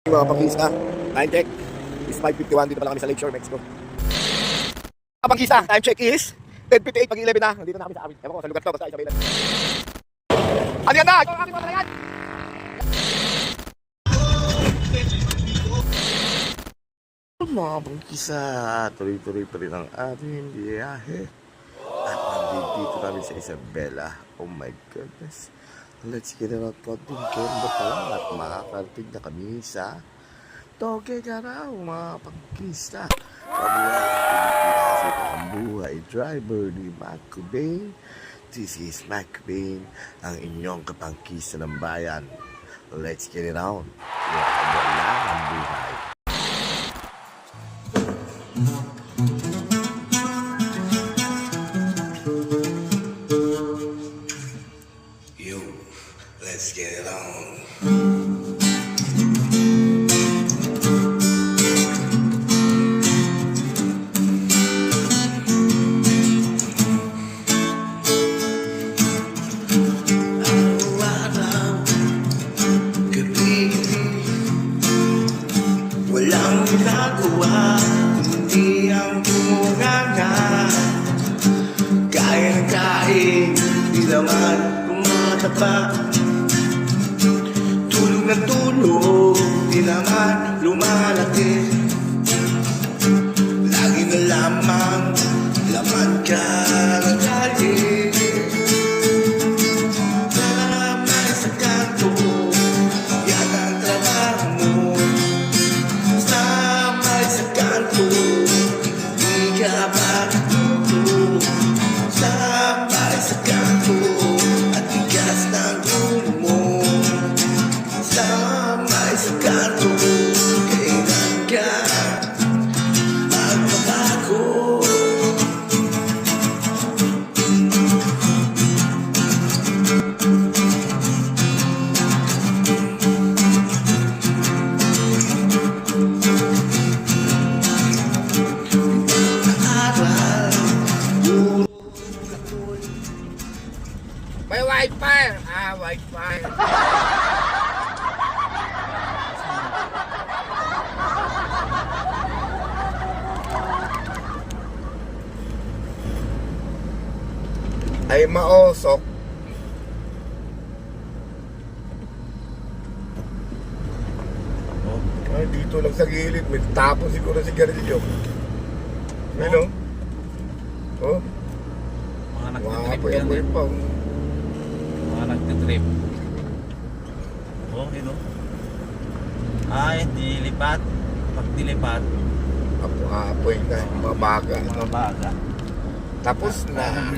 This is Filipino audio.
Mga pangkista, time check is 5:51. Dito pa lang kami sa Lakeshore, Mexico. Mga pangkista, time check is 10:58, pag-11 na. Nandito na kami sa amin. Ewan ko sa lugar to, basta Isabela. Ano yan na? Ito ang aking mga talayan! Mga pangkista, tuloy-tuloy pa rin ang ating biyahe. At nandito kami sa Isabela. Oh my goodness. Let's get it out po din Kemba pa lang at makakarating na kami sa Toge Garaw, mga pangkista. Kabuhay Pilipinas, ito ang buhay driver ni Mac Cobain. This is Mac Cobain, ang inyong kapangkista ng bayan. Let's get it on. Wala ang buhay. Let's get it on. Araw-araw, gabi, walang ginagawa, hindi ang bumunganga. Kaya ng kain, di naman kumataba. Tulog na tulog, di naman lumalaki. Lagi na lamang laman ka ng galit. Naramay sa kanto, yan ang trabaho mo. Samay sa kanto, di ka matuto. Samay sa kanto, at tigas ng ulo mo. Samay sa kanto, kailan ka magbabago? Araw, puro kapoy. May wifi! Wifi! Ay maosok. Ay, dito lang sa gilid. May tapon siguro si Garillo. Ano? Oh, Mga nagtitrip wapoy yan eh. pa. Mga nagtitrip. Oh, yun o. Ay, dilipat. Pag dilipat, Apoy na, mabaga. mabaga. Tapos na.